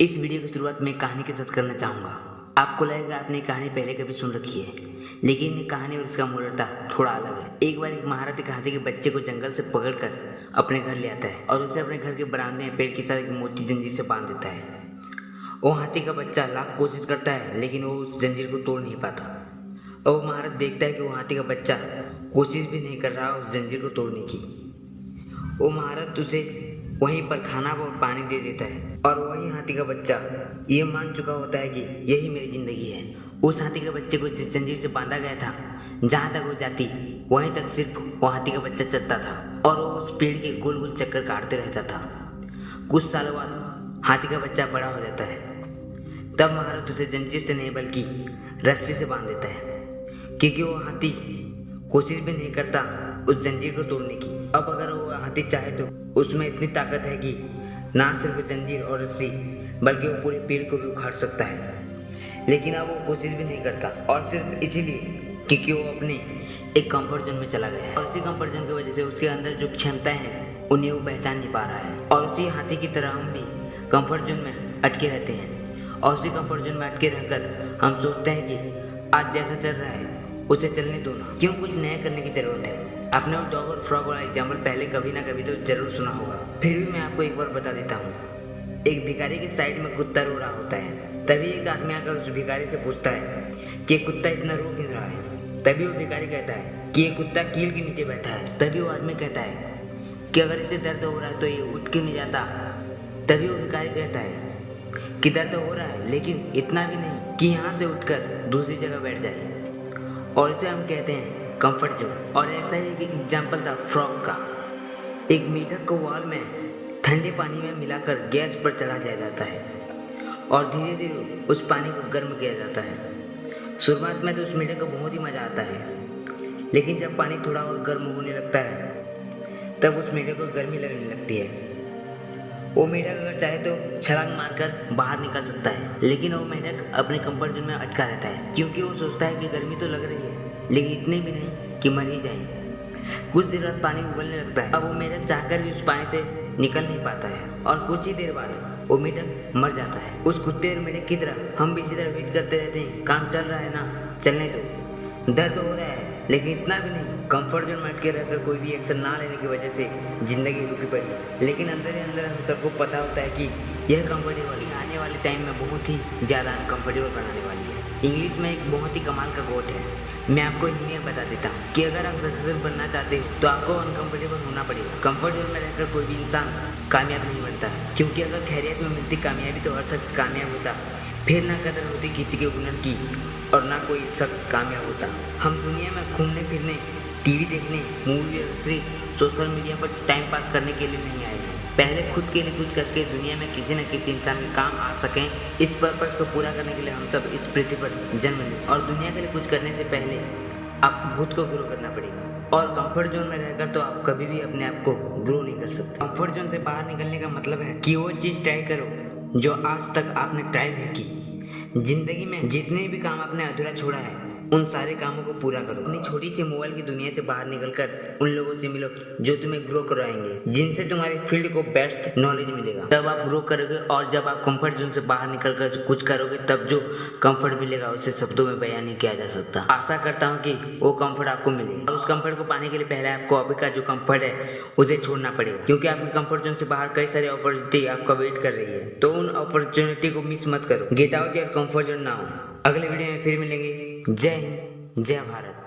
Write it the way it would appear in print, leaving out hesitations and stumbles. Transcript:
इस वीडियो की शुरुआत मैं कहानी के साथ करना चाहूँगा। आपको लगेगा आपने कहानी पहले कभी सुन रखी है, लेकिन ये कहानी और इसका मूलता थोड़ा अलग है। एक बार एक महारत एक हाथी के बच्चे को जंगल से पकड़कर अपने घर ले आता है और उसे अपने घर के बरामदे में पेड़ के साथ एक मोटी जंजीर से बांध देता है। वो हाथी का बच्चा लाख कोशिश करता है, लेकिन वो उस जंजीर को तोड़ नहीं पाता। और वो महारत देखता है कि वो हाथी का बच्चा कोशिश भी नहीं कर रहा उस जंजीर को तोड़ने की। वो महारत उसे वहीं पर खाना और पानी दे देता है और वही हाथी का बच्चा ये मान चुका होता है कि यही मेरी जिंदगी है। उस हाथी के बच्चे को जिस जंजीर से बांधा गया था, जहाँ तक वो जाती वहीं तक सिर्फ वो हाथी का बच्चा चलता था और वो उस पेड़ के गोल गोल चक्कर काटते रहता था। कुछ सालों बाद हाथी का बच्चा बड़ा हो जाता है। तब महारत उसे जंजीर से नहीं बल्कि रस्सी से बांध देता है, क्योंकि वो हाथी कोशिश भी नहीं करता उस जंजीर को तोड़ने की। अब अगर वो हाथी चाहे तो उसमें इतनी ताकत है कि ना सिर्फ जंजीर और रस्सी बल्कि वो पूरे पेड़ को भी उखाड़ सकता है। लेकिन अब वो कोशिश भी नहीं करता, और सिर्फ इसीलिए क्योंकि वो अपने एक कंफर्ट जोन में चला गया है। और इसी कंफर्ट जोन की वजह से उसके अंदर जो क्षमताएं हैं उन्हें वो पहचान नहीं पा रहा है। और उसी हाथी की तरह हम भी कंफर्ट जोन में अटके रहते हैं, और उसी कंफर्ट जोन में अटके रहकर हम सोचते हैं कि आज जैसा चल रहा है उसे चलने दो ना, क्यों कुछ नया करने की जरूरत है। आपने वो डॉग और फ्रॉग वाला एग्जाम्पल पहले कभी ना कभी तो जरूर सुना होगा, फिर भी मैं आपको एक बार बता देता हूँ। एक भिखारी की साइड में कुत्ता रो रहा होता है। तभी एक आदमी आकर उस भिखारी से पूछता है कि कुत्ता इतना रो क्यों रहा है। तभी वो भिखारी कहता है कि ये कुत्ता कील के नीचे बैठा है। तभी वो आदमी कहता है कि अगर इसे दर्द हो रहा है तो ये उठ क्यों नहीं जाता। तभी वो भिखारी कहता है कि दर्द हो रहा है, लेकिन इतना भी नहीं कि यहाँ से उठकर दूसरी जगह बैठ जाए। और इसे हम कहते हैं कंफर्ट जोन। और ऐसा ही एक एग्जाम्पल था फ्रॉग का। एक मेढक को वॉल में ठंडे पानी में मिलाकर गैस पर चढ़ा दिया जाता है और धीरे धीरे उस पानी को गर्म किया जाता है। शुरुआत में तो उस मेढक को बहुत ही मज़ा आता है, लेकिन जब पानी थोड़ा और गर्म होने लगता है तब उस मेढक को गर्मी लगने लगती है। वो मेढक अगर चाहे तो छलांग मारकर बाहर निकल सकता है, लेकिन वो मेढक अपने कंफर्ट जोन में अटका रहता है, क्योंकि वो सोचता है कि गर्मी तो लग रही है लेकिन इतने भी नहीं कि मर ही जाए। कुछ देर बाद पानी उबलने लगता है। अब वो मेढक चाहकर भी उस पानी से निकल नहीं पाता है और कुछ ही देर बाद वो मेढक मर जाता है। उस कुत्ते और मेढक की तरह हम भी इसी तरह वेट करते रहते हैं, काम चल रहा है ना, चलने दो। दर्द हो रहा है लेकिन इतना भी नहीं। कंफर्ट जोन में अटके रहकर कोई भी एक्शन ना लेने की वजह से जिंदगी रुकी पड़ी है, लेकिन अंदर ही अंदर हम सबको पता होता है कि यह कंफर्टेबल आने वाले टाइम में बहुत ही ज़्यादा अनकंफर्टेबल बनाने वाली है। इंग्लिश में एक बहुत ही कमाल का कोट है, मैं आपको हिंदी में बता देता हूँ कि अगर आप सक्सेसफुल बनना चाहते हो तो आपको अनकंफर्टेबल होना पड़ेगा। कंफर्ट जोन में रहकर कोई भी इंसान कामयाब नहीं बनता है, क्योंकि अगर खैरियत में मिलती कामयाबी तो हर शख्स कामयाब होता, फिर ना कदर होती किसी के हुनर की और ना कोई शख्स कामयाब होता। हम दुनिया में घूमने फिरने, टीवी देखने, movie, web series, social media पर टाइम पास करने के लिए नहीं आए हैं। पहले खुद के लिए कुछ करके दुनिया में किसी न किसी इंसान के काम आ सकें, इस पर्पस को पूरा करने के लिए हम सब इस पृथ्वी पर जन्म लें। और दुनिया के लिए कुछ करने से पहले आपको खुद को ग्रो करना पड़ेगा। और कंफर्ट जोन में रहकर तो आप कभी भी अपने आप को ग्रो नहीं कर सकते। कंफर्ट जोन से बाहर निकलने का मतलब है कि वो चीज़ ट्राई करो जो आज तक आपने ट्राई नहीं की। जिंदगी में जितने भी काम आपने अधूरा छोड़ा है उन सारे कामों को पूरा करो। अपनी छोटी सी मोबाइल की दुनिया से बाहर निकलकर उन लोगों से मिलो जो तुम्हें ग्रो करवाएंगे, जिनसे तुम्हारी फील्ड को बेस्ट नॉलेज मिलेगा। तब आप ग्रो करोगे, और जब आप कंफर्ट जोन से बाहर निकलकर कुछ करोगे तब जो कंफर्ट मिलेगा उसे शब्दों में बयान नहीं किया जा सकता। आशा करता हूँ कि वो कंफर्ट आपको मिले, और उस कंफर्ट को पाने के लिए पहले आपको अभी का जो कंफर्ट है उसे छोड़ना पड़ेगा, क्योंकि आपके कंफर्ट जोन से बाहर कई सारी अपॉर्चुनिटी आपका वेट कर रही है। तो उन अपॉर्चुनिटी को मिस मत करो। Get out your comfort zone now. अगले वीडियो में फिर मिलेंगे। जय हिंद, जय भारत।